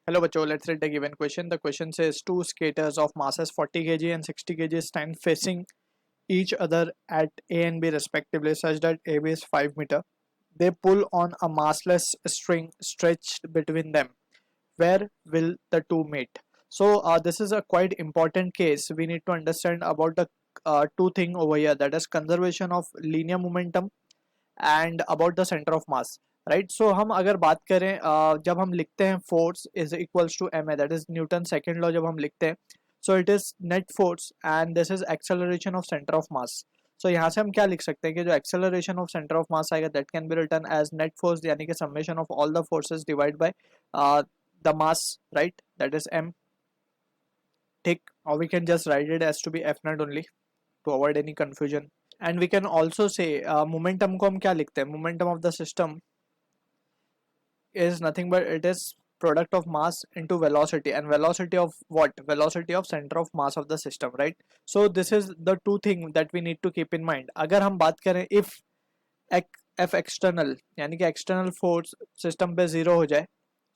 Hello bachcho, let's read the given question. The question says two skaters of masses 40 kg and 60 kg stand facing each other at A and B respectively such that AB is 5 meter. They pull on a massless string stretched between them. Where will the two meet? So this is a quite important case. We need to understand about the two thing over here, that is conservation of linear momentum and about the centre of mass. Right, so हम अगर बात करें जब हम लिखते हैं force is equals to M A, that is Newton second law, जब हम लिखते हैं so it is net force and this is acceleration of centre of mass. So यहाँ से हम क्या लिख सकते हैं कि जो acceleration of centre of mass आएगा that can be written as net force, यानी कि summation of all the forces divide by the mass, right, that is M. ठीक, और we can just write it as to be F not only to avoid any confusion. And we can also say momentum को हम क्या लिखते हैं, momentum of the system is nothing but it is product of mass into velocity, and velocity of what, velocity of center of mass of the system, right? So this is the two thing that we need to keep in mind. अगर हम बात करें if f external यानी कि external force system पे zero हो जाए,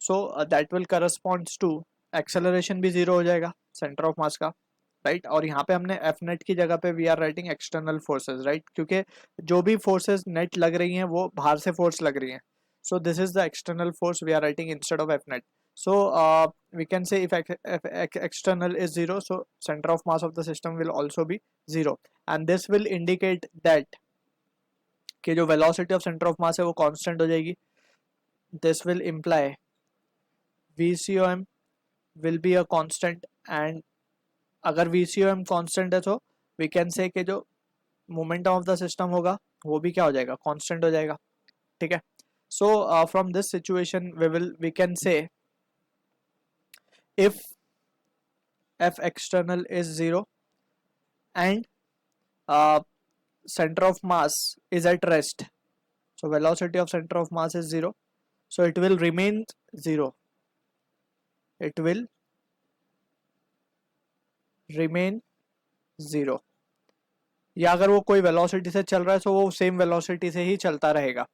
so that will corresponds to acceleration भी zero हो जाएगा center of mass का, राइट. और यहाँ पे हमने एफ नेट की जगह पे we are writing external forces, right, क्योंकि जो भी फोर्सेज नेट लग रही हैं वो बाहर से फोर्स लग रही हैं. so this is the external force we are writing instead of f net. So we can say if external is zero, so center of mass of the system will also be zero, and this will indicate that कि जो velocity of center of mass है वो constant हो जाएगी. this will imply VCOM will be a constant, and अगर VCOM constant है तो we can say कि जो मोमेंटम ऑफ द सिस्टम होगा वो भी क्या हो जाएगा, कांस्टेंट हो जाएगा. ठीक है, so from this situation we can say if F external is zero and center of mass is at rest, so velocity of center of mass is zero, so it will remain zero, it will remain zero. या अगर वो कोई velocity से चल रहा है तो वो सेम वेलोसिटी से ही चलता रहेगा,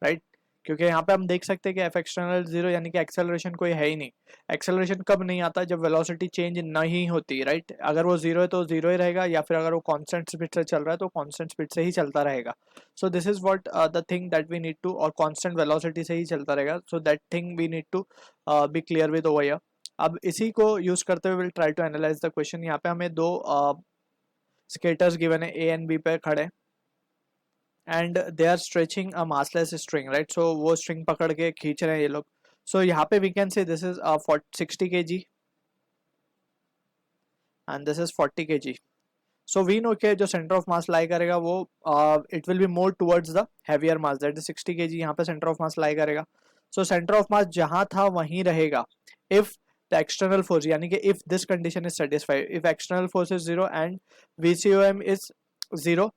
राइट, क्योंकि यहाँ पे हम देख सकते हैं कि एफ एक्सटर्नल जीरो यानी कि एक्सेलरेशन कोई है ही नहीं. एक्सेलरेशन कब नहीं आता, जब वेलोसिटी चेंज नहीं होती, राइट. अगर वो जीरो है तो जीरो ही रहेगा, या फिर अगर वो कांस्टेंट स्पीड से चल रहा है तो कांस्टेंट स्पीड से ही चलता रहेगा. So this is what the thing that we need to, और कांस्टेंट वेलोसिटी से ही चलता रहेगा. So that thing we need to be clear with over here. अब इसी को यूज करते हुए will try to analyse the question. यहाँ पे हमें दो स्केटर्स गिवन है ए एंड बी पे खड़े, and they are stretching a massless string, right. So वो स्ट्रिंग पकड़ के खींच रहे हैं ये लोग. सो यहाँ पे we can say this is 60 kg and this is 40 kg. So we know के जो सेंटर ऑफ मास लाई करेगा वो it will be more towards the heavier mass, that is 60 kg. यहाँ पे सेंटर ऑफ मास लाई करेगा. सो centre of मास जहां था वहीं रहेगा इफ द एक्सटर्नल फोर्स, यानी कि if this condition is satisfied, if external force is zero and VCOM is zero.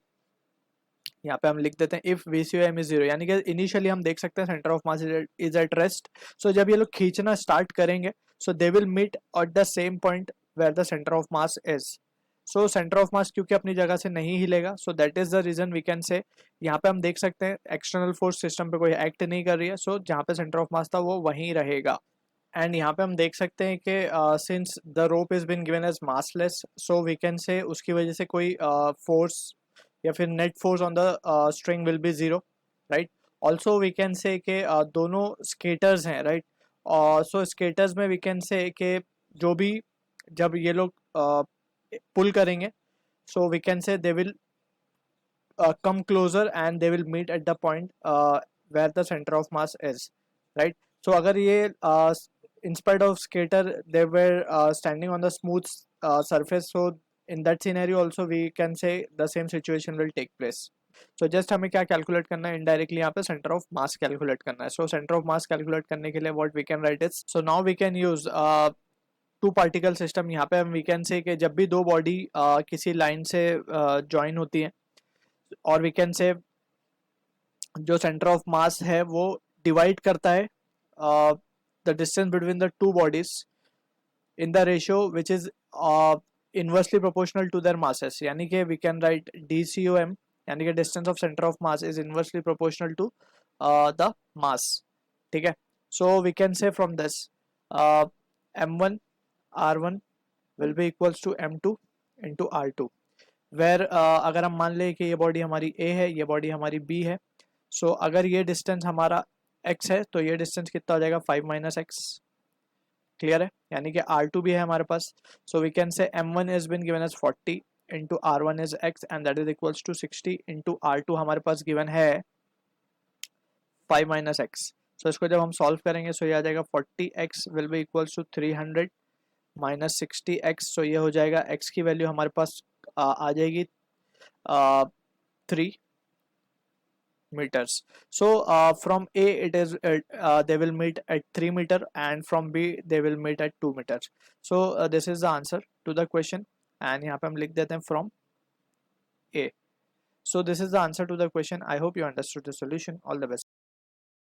यहाँ पे हम लिख देते हैं इफ VCOM इज जीरो, यानी कि इनिशियली हम देख सकते हैं centre of mass is at rest. So जब ये लोग खींचना स्टार्ट करेंगे so they will meet at the same point where the centre of mass is. So centre of mass क्योंकि अपनी जगह से नहीं हिलेगा, so that is the reason we can say यहाँ पे हम देख सकते हैं एक्सटर्नल फोर्स सिस्टम पे कोई एक्ट नहीं कर रही है. सो जहाँ पे सेंटर ऑफ मास था वो वहीं रहेगा. एंड यहाँ पे हम देख सकते हैं कि since the rope is been given as massless, so we can say उसकी वजह से कोई फोर्स या फिर net force on the string will be zero, right. Also we can say कि दोनों स्केटर्स हैं, राइट. सो स्केटर्स में वी कैन से कि जो भी जब ये लोग पुल करेंगे सो we can say they will come closer and they will meet at the point where the center of mass is, right. So अगर ये in spite of skater they were standing on the smooth surface, so in that scenario also we can say the same situation will take place. So just हमें क्या calculate करना है, indirectly यहाँ पे centre of mass calculate करना है. So centre of mass calculate करने के लिए what we can write is, so now we can use two particle system. यहाँ पे हम वी कैन से कि जब भी दो बॉडी किसी लाइन से ज्वाइन होती है, और वी कैन से जो सेंटर ऑफ मास है वो डिवाइड करता है the distance between the two bodies in the ratio which is inversely proportional to their masses, यानी कि वी कैन राइट DCOM, यानी कि distance of centre of mass is inversely proportional to the mass. ठीक है, so we can say from this m1 r1 will be equals to m2 into r2 where अगर हम मान लें कि ये बॉडी हमारी a है, ये बॉडी हमारी b है, सो अगर ये डिस्टेंस हमारा x है तो ये डिस्टेंस कितना हो जाएगा 5 माइनस एक्स। क्लियर है, यानी कि r2 भी है हमारे पास, सो we can say m1 is been given as 40 into r1 is x and that is equals to 60 into r2 हमारे पास गिवन है 5 माइनस एक्स। सो इसको जब हम सॉल्व करेंगे सो ये आ जाएगा 40x will be equals to 300 minus 60x, सो ये हो जाएगा x की वैल्यू हमारे पास आ जाएगी 3 meters. So from A it is they will meet at 3 meter and from B they will meet at 2 meters. So this is the answer to the question and यहाँ पे हम लिख देते हैं from A. So this is the answer to the question. I hope you understood the solution. All the best.